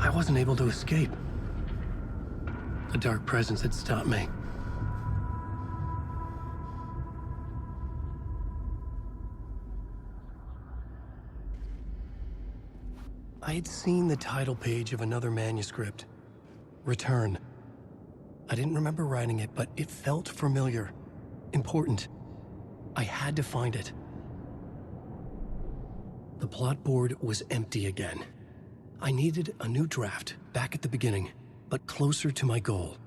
I wasn't able to escape. A dark presence had stopped me. I had seen the title page of another manuscript, Return. I didn't remember writing it, but it felt familiar, important. I had to find it. The plot board was empty again. I needed a new draft, back at the beginning, but closer to my goal.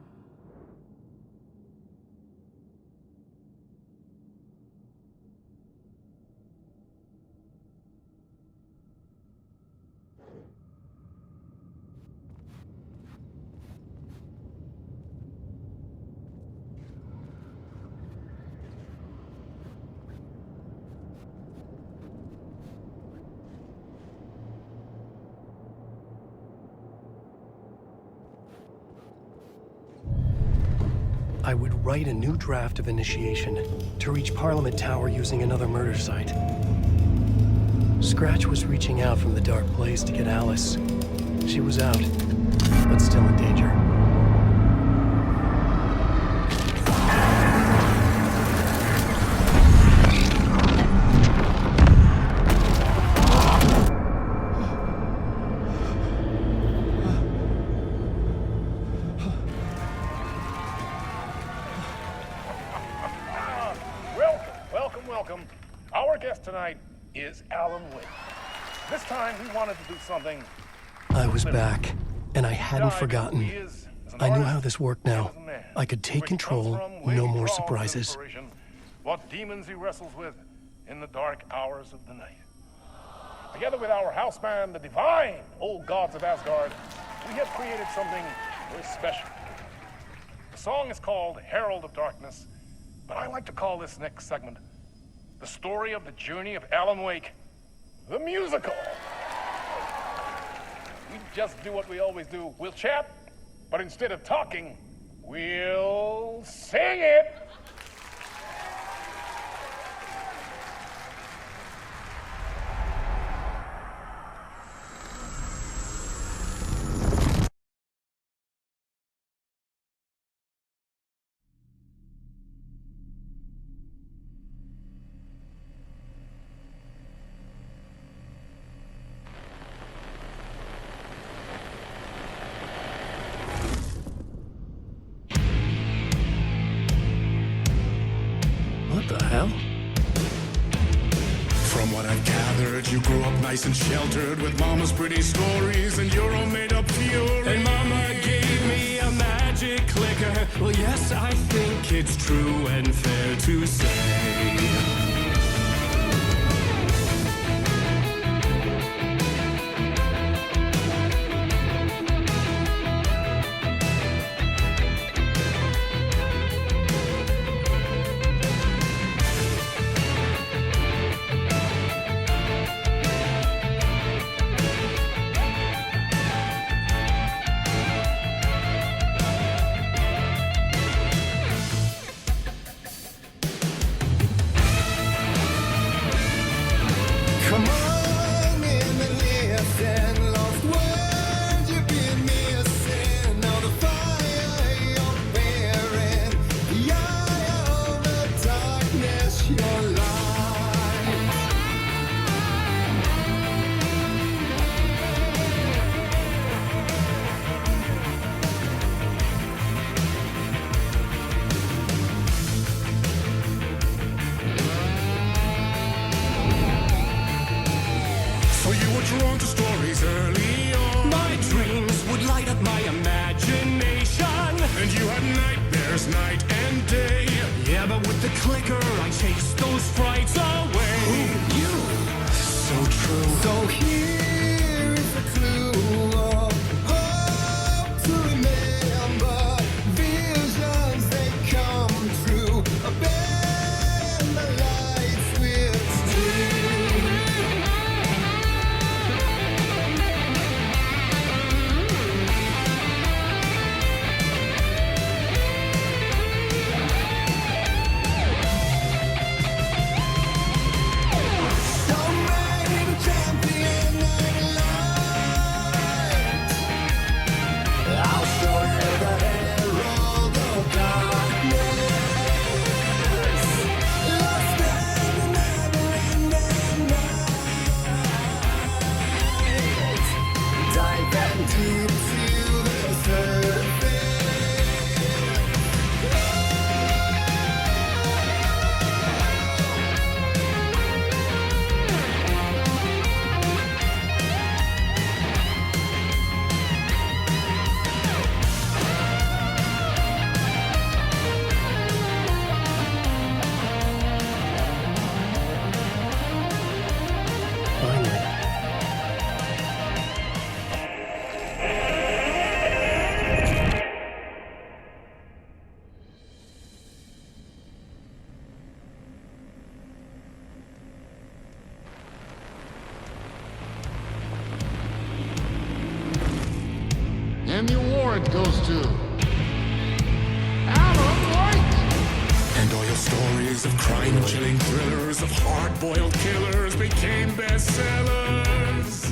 I would write a new draft of initiation to reach Parliament Tower using another murder site. Scratch was reaching out from the dark place to get Alice. She was out, but still in danger. Welcome. Our guest tonight is Alan Wake. This time he wanted to do something. I was back, and I hadn't forgotten. I knew how this worked now. I could take control, no more surprises. What demons he wrestles with in the dark hours of the night. Together with our house band, the divine old gods of Asgard, we have created something very special. The song is called Herald of Darkness, but I like to call this next segment the story of the journey of Alan Wake, the musical. We just do what we always do. We'll chat, but instead of talking, we'll sing it. What the hell? From what I've gathered, you grew up nice and sheltered with mama's pretty stories and your own made-up fury. And mama gave me a magic clicker. Well, yes, I think it's true and fair to say. Drawn to stories early on. My dreams would light up my imagination. And you had nightmares night and day. Yeah, but with the clicker I chased those frights away. Who you? So true. So here is the clue of hope to remember. Visions they come true. Abandon the lights with steel. And the award goes to Alan Uwaick. And all your stories of crime-chilling thrillers, of hard-boiled killers became bestsellers.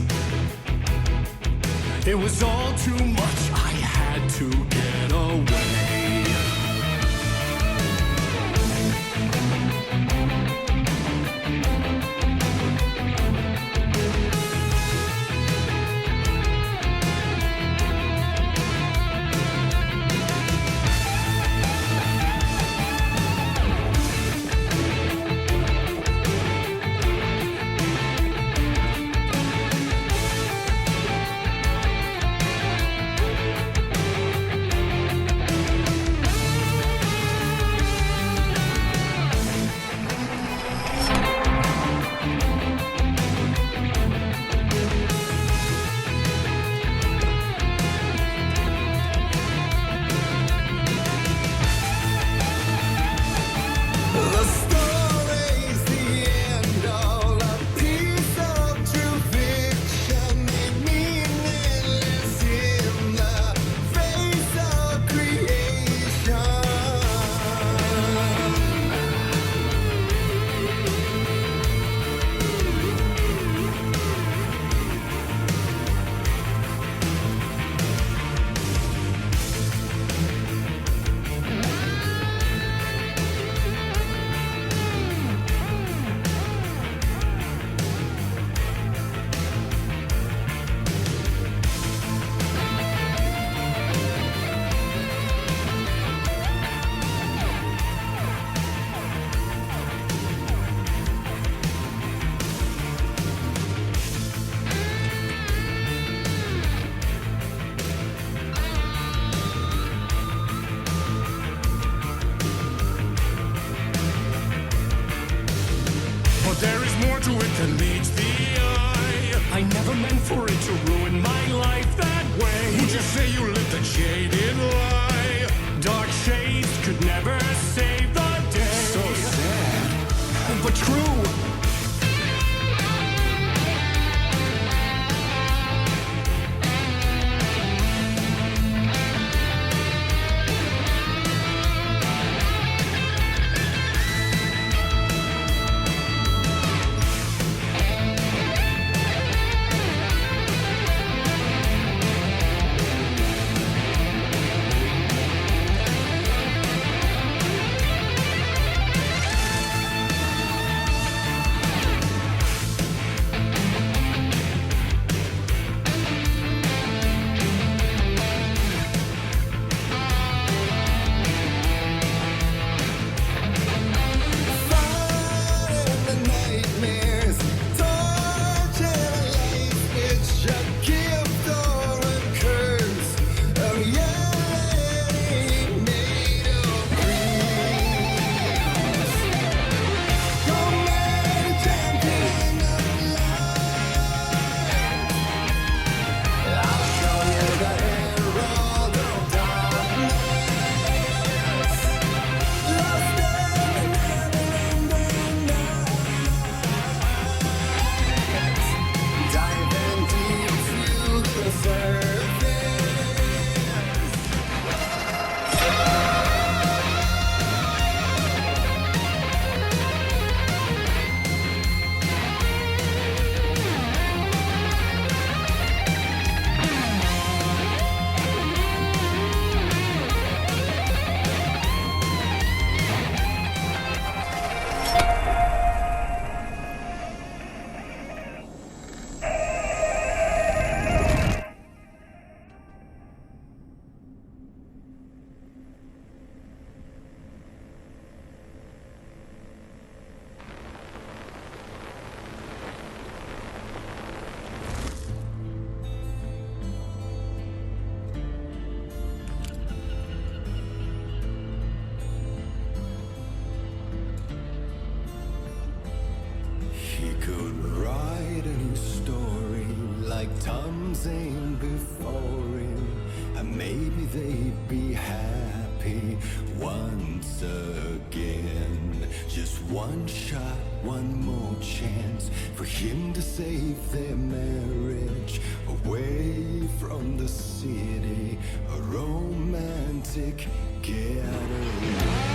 It was all too much, I had to get away. There is more to it than meets the eye. I never meant for it to ruin my life that way. Would you say you lived a jaded lie? Dark shades could never save the day. So sad, but true. Zane before him, and maybe they'd be happy once again. Just one shot, one more chance for him to save their marriage away from the city sick, get away.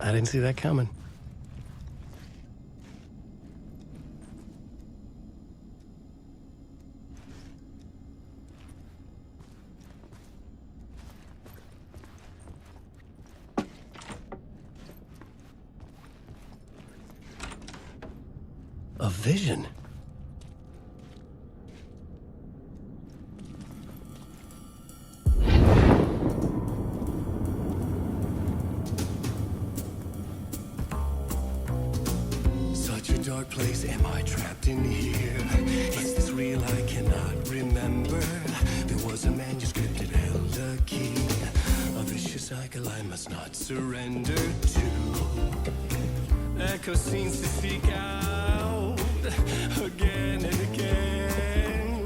I didn't see that coming. A vision. Such a dark place, am I trapped in here? Is this real? I cannot remember. There was a manuscript that held a key. A vicious cycle I must not surrender to. Echo seems to seek out again and again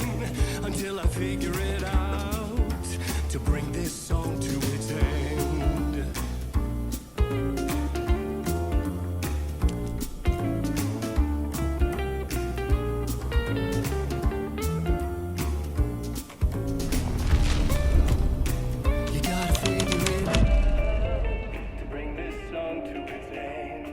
until I figure it out to bring this song to its end. You gotta figure it out to bring this song to its end.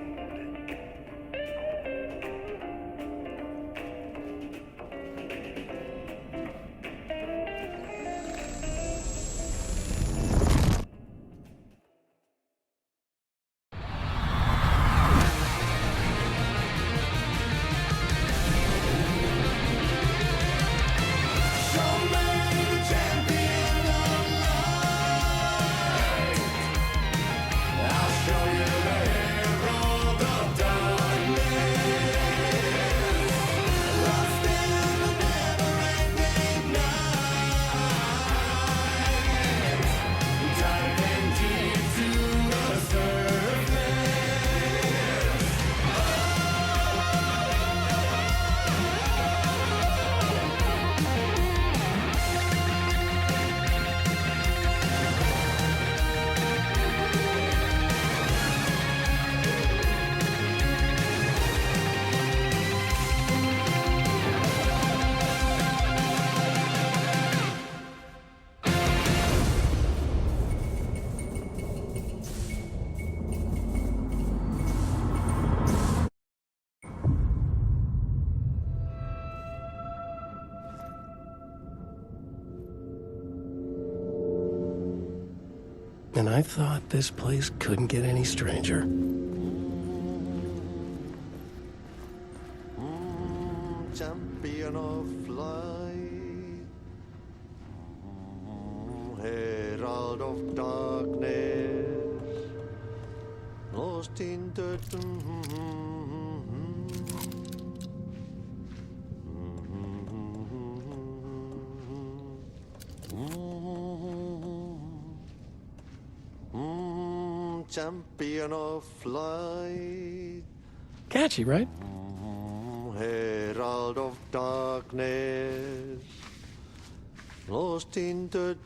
And I thought this place couldn't get any stranger. Champion of light, herald of darkness, lost in the champion of light, Catchy, right? herald of darkness, lost in the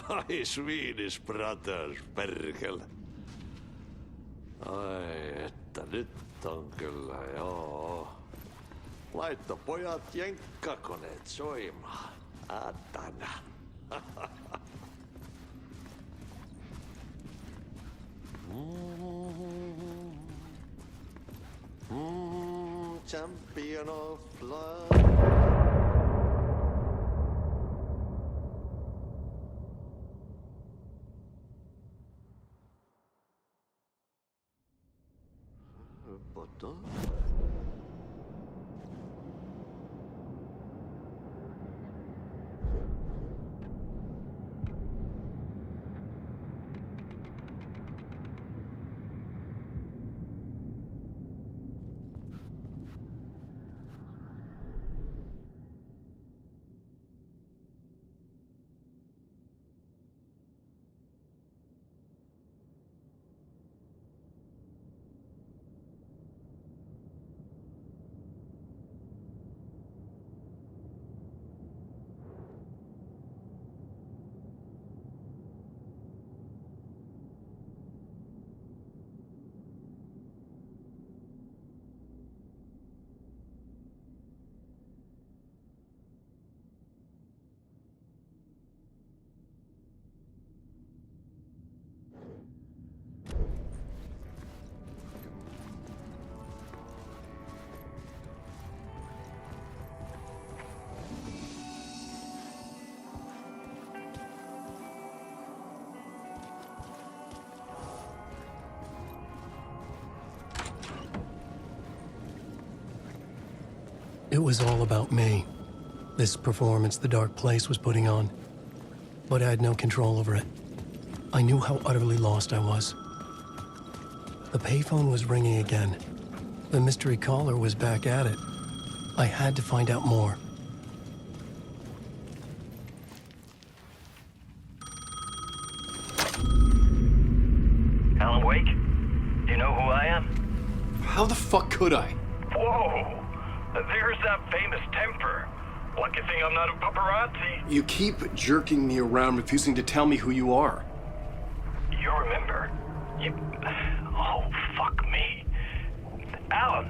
Ai, Swedish brothers, perkele. Ai, että nyt on kyllä, joo. Laitto pojat jenkkakoneet soimaan. Atana. Champion of light. Bottom. It was all about me. This performance the dark place was putting on. But I had no control over it. I knew how utterly lost I was. The payphone was ringing again. The mystery caller was back at it. I had to find out more. Alan Wake? Do you know who I am? How the fuck could I? Whoa! There's that famous temper. Lucky thing I'm not a paparazzi. You keep jerking me around, refusing to tell me who you are. You remember? Oh, fuck me. Alan,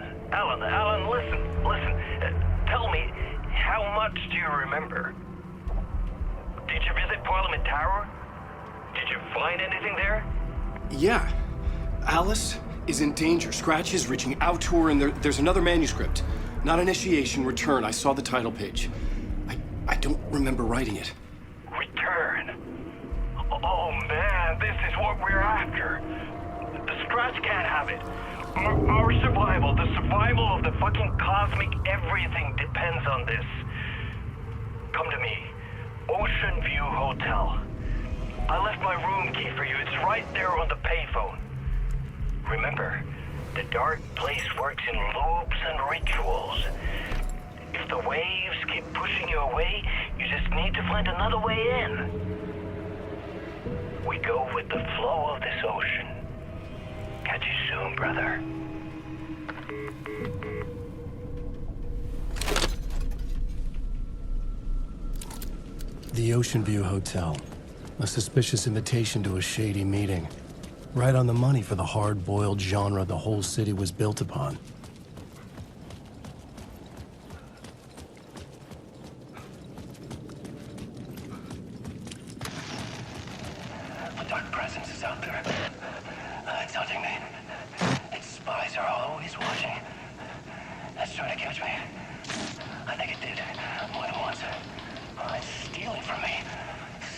listen. Tell me, how much do you remember? Did you visit Parliament Tower? Did you find anything there? Yeah. Alice is in danger. Scratch is reaching out to her, and there's another manuscript. Not initiation, return. I saw the title page. I don't remember writing it. Return? Oh man, this is what we're after. The Scratch can't have it. Our survival, the survival of the fucking cosmic everything depends on this. Come to me. Ocean View Hotel. I left my room key for you. It's right there on the payphone. Remember, the dark place works in loops and rituals. If the waves keep pushing you away, you just need to find another way in. We go with the flow of this ocean. Catch you soon, brother. The Ocean View Hotel. A suspicious invitation to a shady meeting. Right on the money for the hard-boiled genre the whole city was built upon. A dark presence is out there. It's hunting me. Its spies are always watching. It's trying to catch me. I think it did more than once. It's stealing from me.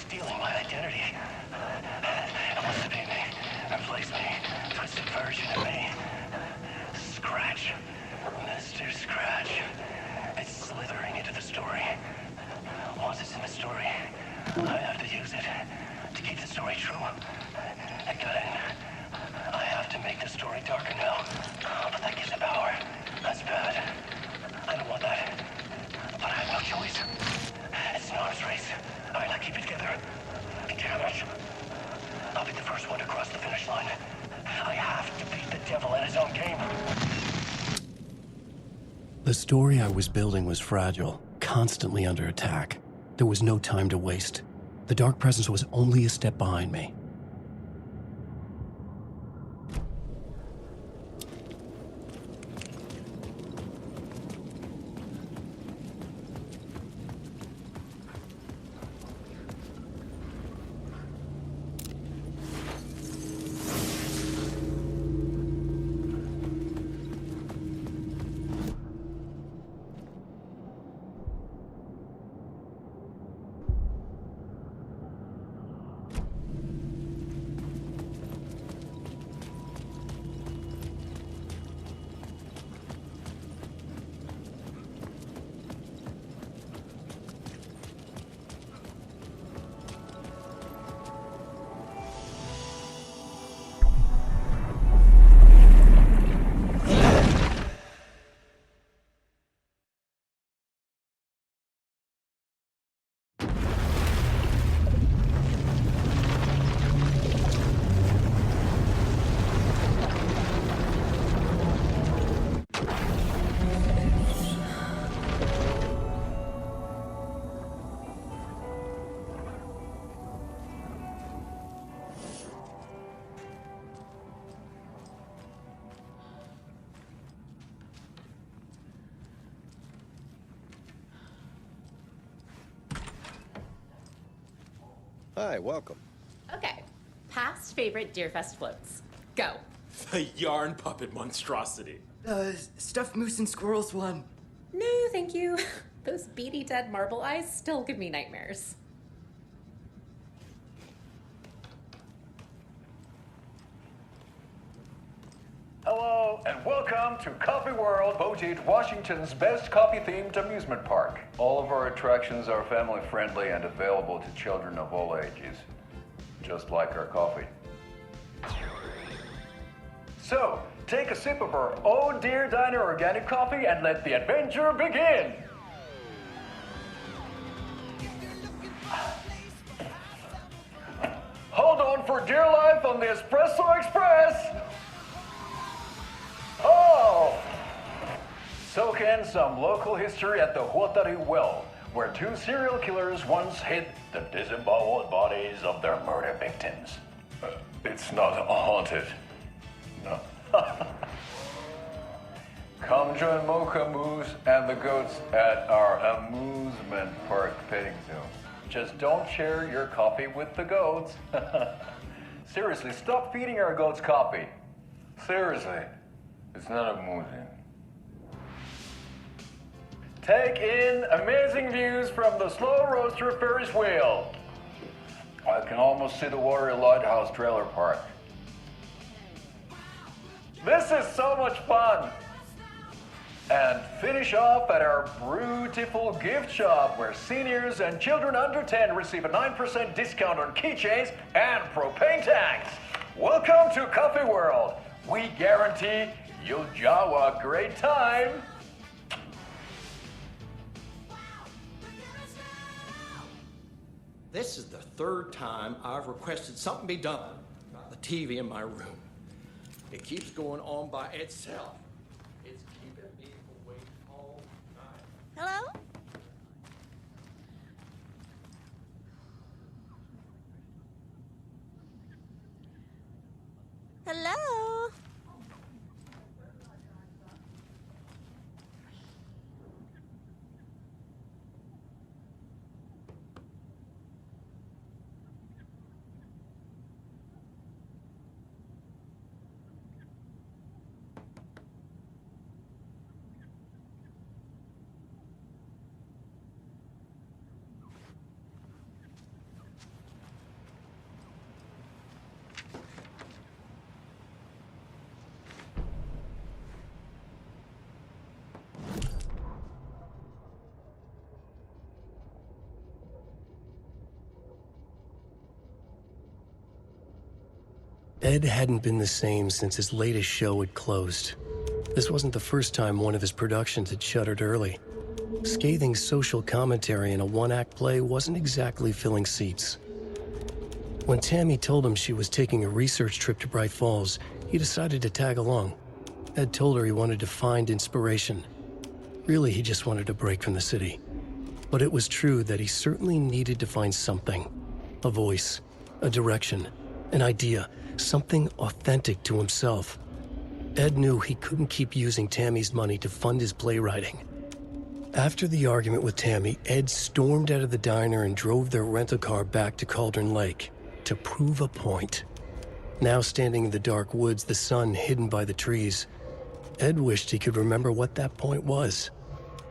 Stealing my identity. It wants to be me. Replace me. Twisted version of me. Scratch. Mr. Scratch. It's slithering into the story. Once it's in the story, I have to use it to keep the story true. I got in. I have to make the story darker now. But that gives it power. That's bad. I don't want that. But I have no choice. It's an arms race. I like keep it together. Damn it. I'll be the first one to cross the finish line. I have to beat the devil at his own game. The story I was building was fragile, constantly under attack. There was no time to waste. The dark presence was only a step behind me. Hi, welcome. Okay. Past favorite Deerfest floats. Go. The yarn puppet monstrosity. Stuffed moose and squirrels one. No, thank you. Those beady dead marble eyes still give me nightmares. Hello? Hello, and welcome to Coffee World, voted Washington's best coffee-themed amusement park. All of our attractions are family-friendly and available to children of all ages, just like our coffee. So, take a sip of our Oh Dear Diner organic coffee and let the adventure begin! Hold on for dear life on the Espresso Express! Oh! Soak in some local history at the Huatari Well, where two serial killers once hid the disemboweled bodies of their murder victims. It's not haunted. No. Come join Mocha Moose and the goats at our amusement park petting zoo. Just don't share your coffee with the goats. Seriously, stop feeding our goats coffee. Seriously, it's not amusing. Take in amazing views from the Slow Roaster Ferris wheel. I can almost see the Watery Lighthouse trailer park. This is so much fun! And finish off at our beautiful gift shop where seniors and children under 10 receive a 9% discount on keychains and propane tanks. Welcome to Coffee World. We guarantee you'll jaw a great time. This is the third time I've requested something be done about the TV in my room. It keeps going on by itself. It's keeping me awake all night. Hello? Hello? Ed hadn't been the same since his latest show had closed. This wasn't the first time one of his productions had shuttered early. Scathing social commentary in a one-act play wasn't exactly filling seats. When Tammy told him she was taking a research trip to Bright Falls, he decided to tag along. Ed told her he wanted to find inspiration. Really, he just wanted a break from the city. But it was true that he certainly needed to find something. A voice, a direction, an idea, something authentic to himself. Ed knew he couldn't keep using Tammy's money to fund his playwriting. After the argument with Tammy, Ed stormed out of the diner and drove their rental car back to Cauldron Lake to prove a point. Now standing in the dark woods, the sun hidden by the trees, Ed wished he could remember what that point was.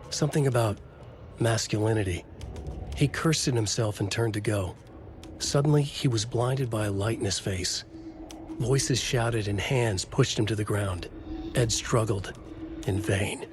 Something about masculinity. He cursed at himself and turned to go. Suddenly, he was blinded by a light in his face. Voices shouted and hands pushed him to the ground. Ed struggled, in vain.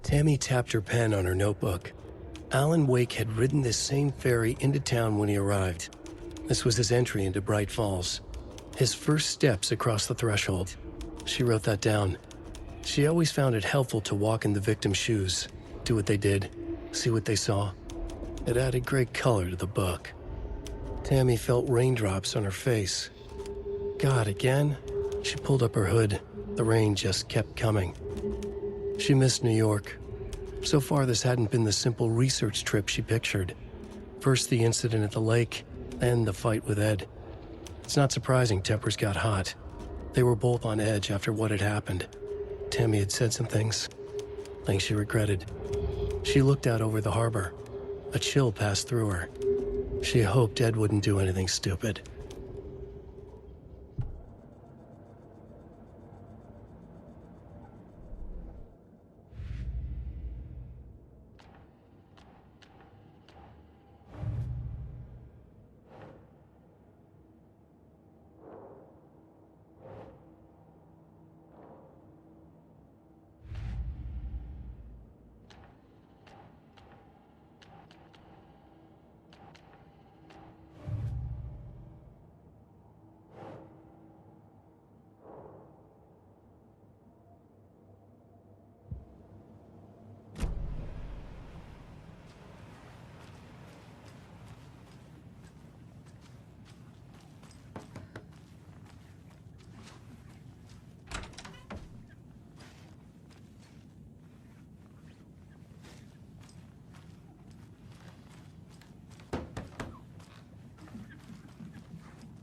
Tammy tapped her pen on her notebook. Alan Wake had ridden this same ferry into town when he arrived. This was his entry into Bright Falls. His first steps across the threshold. She wrote that down. She always found it helpful to walk in the victim's shoes, do what they did, see what they saw. It added great color to the book. Tammy felt raindrops on her face. God, again? She pulled up her hood. The rain just kept coming. She missed New York. So far, this hadn't been the simple research trip she pictured. First the incident at the lake, then the fight with Ed. It's not surprising tempers got hot. They were both on edge after what had happened. Tammy had said some things she regretted. She looked out over the harbor. A chill passed through her. She hoped Ed wouldn't do anything stupid.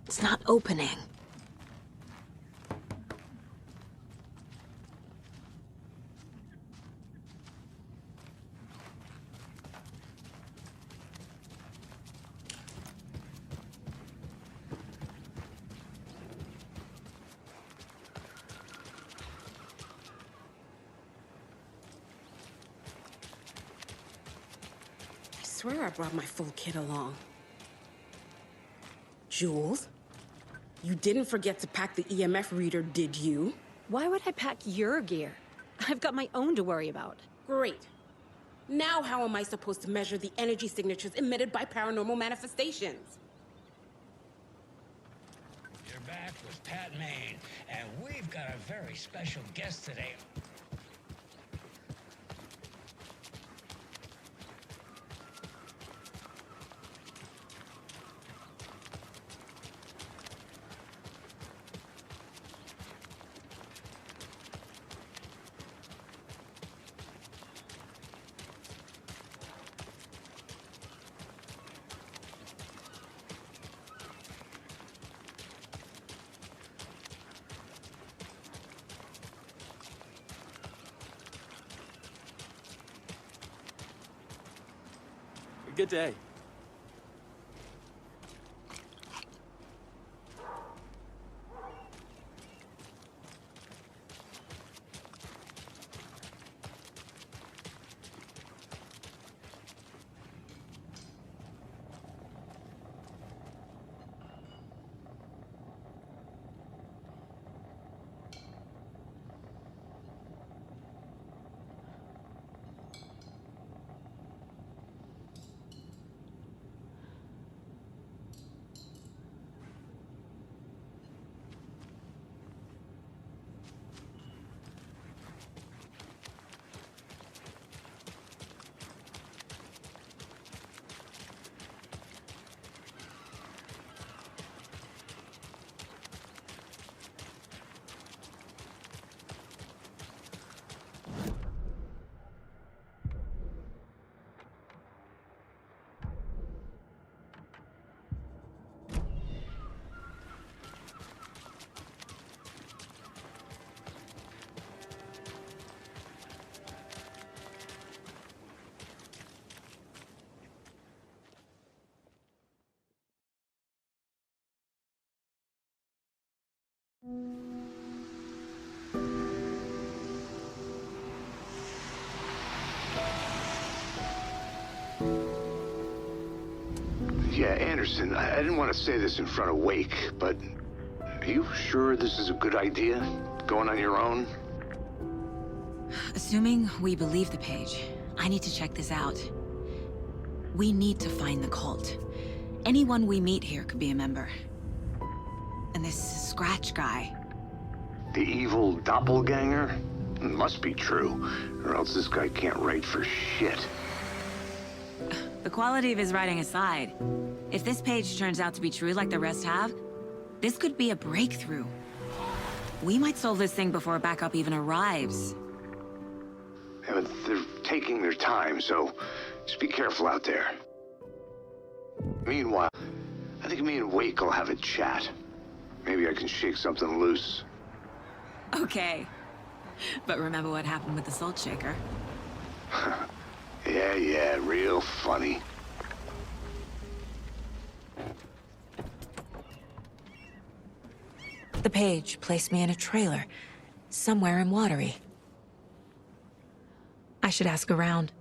It's not opening. I swear I brought my full kit along. Jules? You didn't forget to pack the EMF reader, did you? Why would I pack your gear? I've got my own to worry about. Great. Now how am I supposed to measure the energy signatures emitted by paranormal manifestations? You're back with Pat Maine, and we've got a very special guest today. Good day. Yeah, Anderson, I didn't want to say this in front of Wake, but are you sure this is a good idea? Going on your own? Assuming we believe the page, I need to check this out. We need to find the cult. Anyone we meet here could be a member. And this Scratch guy. The evil doppelganger? Must be true, or else this guy can't write for shit. The quality of his writing aside, if this page turns out to be true like the rest have, this could be a breakthrough. We might solve this thing before backup even arrives. Yeah, but they're taking their time, so just be careful out there. Meanwhile, I think me and Wake will have a chat. Maybe I can shake something loose. Okay. But remember what happened with the salt shaker? Yeah, real funny. page placed me in a trailer, somewhere in Watery. I should ask around.